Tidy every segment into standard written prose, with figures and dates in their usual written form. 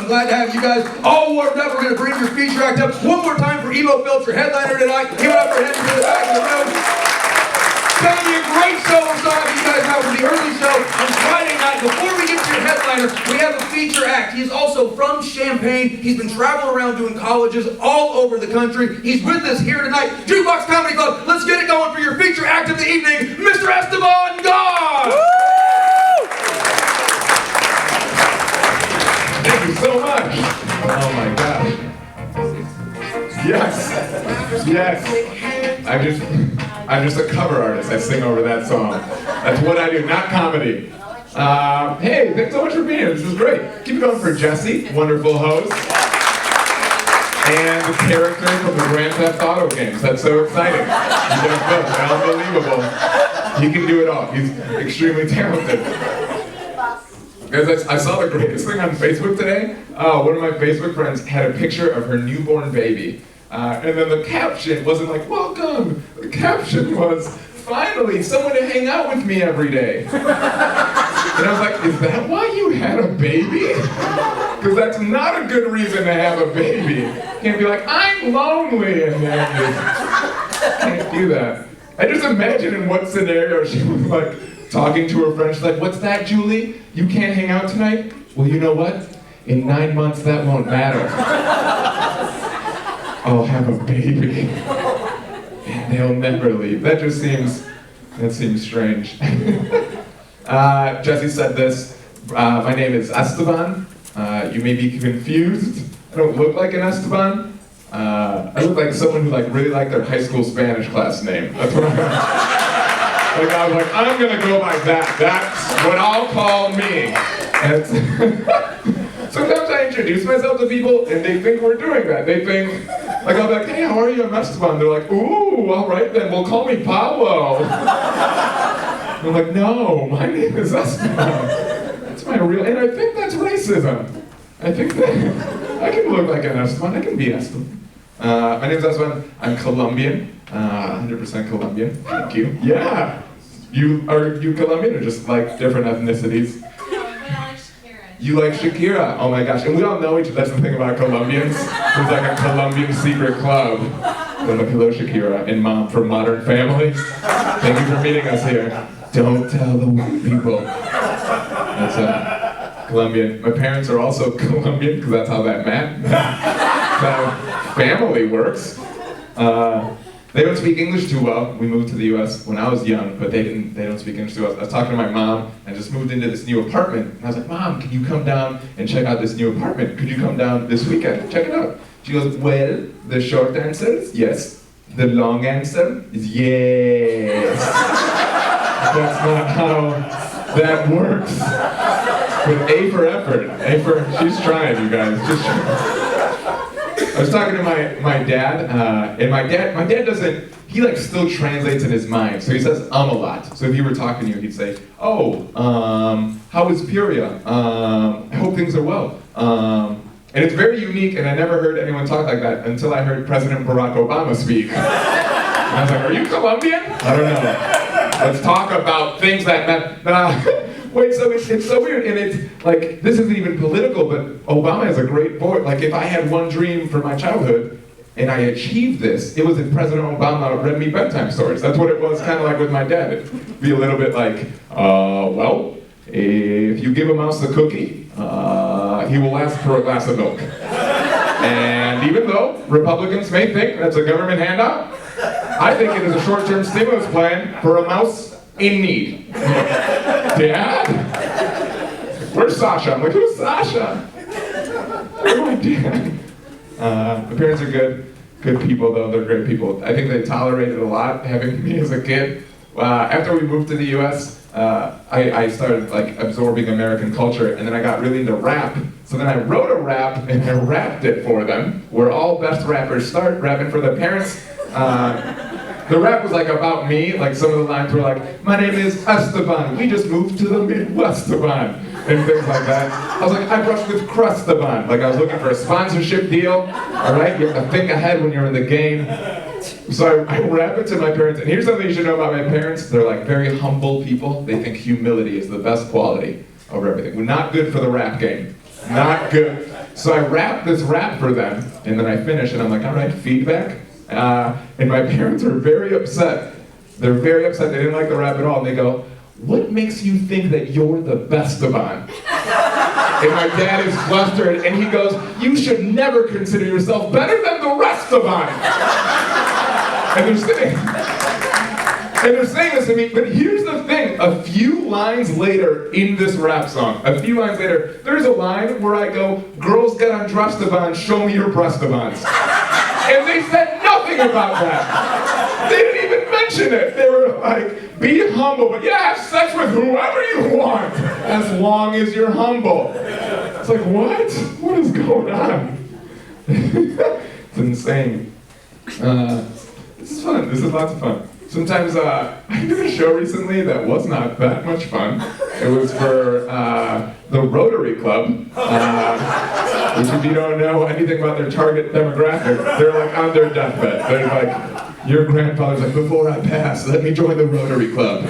I'm glad to have you guys all warmed up. We're going to bring your feature act up one more time for Emo Phillips, your headliner tonight. Give it up for him to the back of the room. It's going to be a great solo song you guys have for the early show on Friday night. Before we get to your headliner, we have a feature act. He is also from Champaign. He's been traveling around doing colleges all over the country. He's with us here tonight. Jukebox Comedy Club, let's get it going for your feature act of the evening, Mr. Esteban. Thank you so much. Oh my gosh. Yes. I'm just a cover artist. I sing over that song. That's what I do, not comedy. Hey, thanks so much for being here. This is great. Keep it going for Jesse, wonderful host. And the character from the Grand Theft Auto games. That's so exciting. He's unbelievable. He can do it all. He's extremely talented. Guys, I saw the greatest thing on Facebook today. One of my Facebook friends had a picture of her newborn baby. And then the caption wasn't like, welcome. The caption was, finally, someone to hang out with me every day. And I was like, is that why you had a baby? Because that's not a good reason to have a baby. You can't be like, I'm lonely, and then you can't do that. I just imagine in what scenario she was like, talking to her friend, she's like, what's that, Julie? You can't hang out tonight? Well, you know what? In 9 months, that won't matter. I'll have a baby. And they'll never leave. That seems strange. Jesse said this, my name is Esteban. You may be confused. I don't look like an Esteban. I look like someone who really liked their high school Spanish class name. That's what I was like, I'm gonna go by that. That's what I'll call me. And sometimes I introduce myself to people and they think we're doing that. They think, I'll be like, hey, how are you? I'm Esteban. They're like, ooh, all right then, well call me Pablo. I'm like, no, my name is Esteban. That's my real, and I think that's racism. I think that, I can look like an Esteban, I can be Esteban. My name's Esteban, I'm Colombian, 100% Colombian, thank you. Yeah, are you Colombian or just different ethnicities? You like Shakira? Oh my gosh, and we all know each other. That's the thing about Colombians. There's a Colombian secret club. They're like, hello Shakira, and Mom from Modern Family. Thank you for meeting us here. Don't tell the white people. That's Colombian. My parents are also Colombian, because that's how that's how family works. They don't speak English too well. We moved to the US when I was young, but they don't speak English too well. I was talking to my mom, and I just moved into this new apartment, and I was like, Mom, can you come down and check out this new apartment? Could you come down this weekend? Check it out. She goes, well, the short answer is yes. The long answer is yes. That's not how that works. But A for effort. She's trying, you guys. Just trying. I was talking to my dad, and my dad doesn't, he still translates in his mind, so he says a lot. So if he were talking to you, he'd say, oh, how is Peoria? I hope things are well. And it's very unique, and I never heard anyone talk like that until I heard President Barack Obama speak. And I was like, are you Colombian? I don't know. Let's talk about things that matter. Wait, so it's so weird, and it's this isn't even political, but Obama has a great voice. If I had one dream for my childhood, and I achieved this, it was if President Obama read me bedtime stories. That's what it was kind of like with my dad. It'd be a little bit well, if you give a mouse a cookie, he will ask for a glass of milk. And even though Republicans may think that's a government handout, I think it is a short-term stimulus plan for a mouse in need. Dad? Where's Sasha? I'm like, who's Sasha? Oh my dad. My parents are good people though, they're great people. I think they tolerated a lot having me as a kid. After we moved to the US, I started absorbing American culture, and then I got really into rap. So then I wrote a rap and I rapped it for them, where all best rappers start rapping for their parents. The rap was about me, some of the lines were my name is Esteban, we just moved to the Midwest-aban, and things like that. I was like, I brushed with Crustaban, I was looking for a sponsorship deal, alright? You have to think ahead when you're in the game. So I rap it to my parents, and here's something you should know about my parents. They're very humble people. They think humility is the best quality over everything. We're not good for the rap game. Not good. So I rap this rap for them, and then I finish, and I'm like, all right, feedback. And my parents are very upset. They're very upset. They didn't like the rap at all. And they go, what makes you think that you're the best Esteban? And my dad is flustered, and he goes, you should never consider yourself better than the rest of us. And they're saying this to me, but here's the thing. A few lines later in this rap song, there's a line where I go, girls get undressed, Esteban, show me your breast, Estebans. And they said nothing about that. They didn't even mention it. They were like, be humble, but yeah, have sex with whoever you want, as long as you're humble. It's like, what? What is going on? It's insane. This is fun. This is lots of fun. Sometimes I did a show recently that was not that much fun. It was for the Rotary Club, which if you don't know anything about their target demographic, they're like on their deathbed. They're like, your grandfather's like, before I pass, let me join the Rotary Club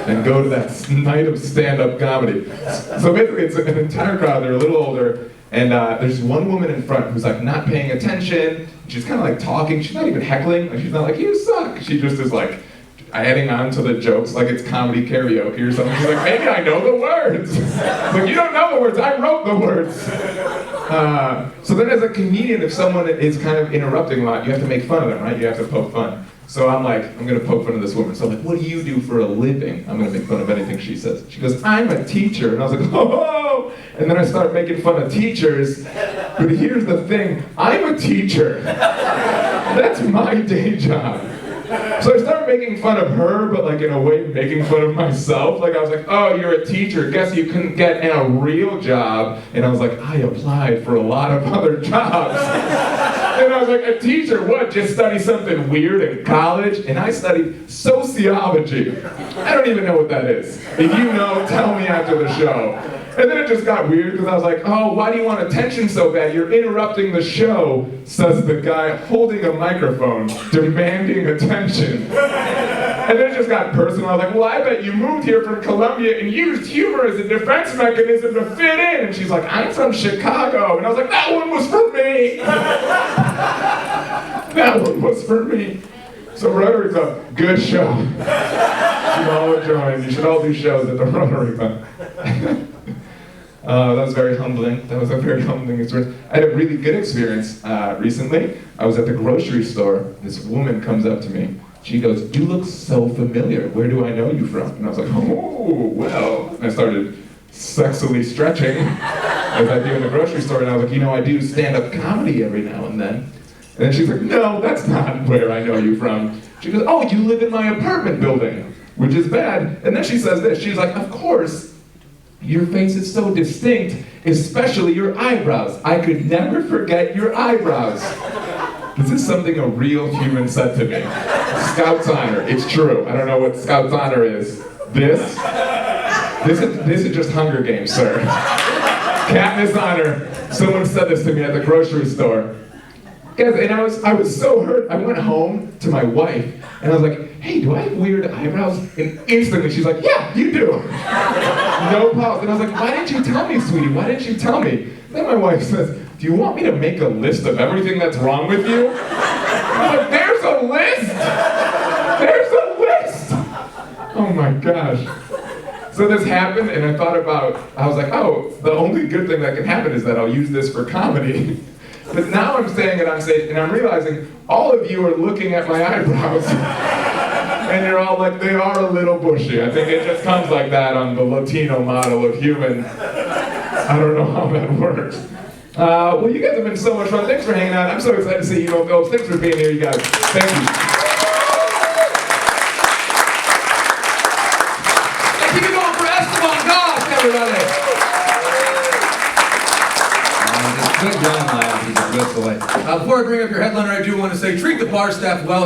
and go to that night of stand-up comedy. So basically it's an entire crowd, they're a little older, and there's one woman in front who's like not paying attention. She's kind of like talking. She's not even heckling. Like, she's not like, you suck. She just is like adding on to the jokes like it's comedy karaoke or something. She's like, maybe I know the words. Like, you don't know the words. I wrote the words. So then as a comedian, if someone is kind of interrupting a lot, you have to make fun of them, right? You have to poke fun. So I'm like, I'm going to poke fun of this woman. So I'm like, what do you do for a living? I'm going to make fun of anything she says. She goes, I'm a teacher. And I was like, oh! And then I start making fun of teachers. But here's the thing, I'm a teacher. That's my day job. So I started making fun of her, but like in a way making fun of myself. Like I was like, oh, you're a teacher. Guess you couldn't get a real job. And I was like, I applied for a lot of other jobs. And I was like, a teacher, what? Just study something weird in college? And I studied sociology. I don't even know what that is. If you know, tell me after the show. And then it just got weird because I was like, oh, why do you want attention so bad? You're interrupting the show, says the guy holding a microphone, demanding attention. And then it just got personal. I was like, well, I bet you moved here from Columbia and used humor as a defense mechanism to fit in. And she's like, I'm from Chicago. And I was like, that one was for me. That one was for me. So Rotary Club, good show. You should all join. You should all do shows at the Rotary Club. That was very humbling. That was a very humbling experience. I had a really good experience recently. I was at the grocery store. This woman comes up to me. She goes, you look so familiar. Where do I know you from? And I was like, oh, well. And I started sexily stretching, as I do in the grocery store. And I was like, you know, I do stand-up comedy every now and then. And then she's like, no, that's not where I know you from. She goes, oh, you live in my apartment building, which is bad. And then she says this. She's like, of course, your face is so distinct, especially your eyebrows. I could never forget your eyebrows. This is something a real human said to me. Scout's honor, it's true. I don't know what Scout's honor is. This is just Hunger Games, sir. Katniss honor. Someone said this to me at the grocery store. Guys, and I was so hurt. I went home to my wife, and I was like, hey, do I have weird eyebrows? And instantly she's like, yeah, you do. No pause. And I was like, why didn't you tell me, sweetie? Why didn't you tell me? Then my wife says, do you want me to make a list of everything that's wrong with you? I'm like, there's a list? There's a list! Oh my gosh. So this happened, and I was like, oh, the only good thing that can happen is that I'll use this for comedy. But now I'm saying it on stage, and I'm realizing all of you are looking at my eyebrows. And you're all like, they are a little bushy. I think it just comes like that on the Latino model of human. I don't know how that works. Well, you guys have been so much fun. Thanks for hanging out. I'm so excited to see Emo Phillips. Thanks for being here, you guys. Thank you. Let's keep it going for Esteban. Gosh, everybody. Good young lad, he's a good boy. Before I bring up your headliner, I do want to say, treat the bar staff well.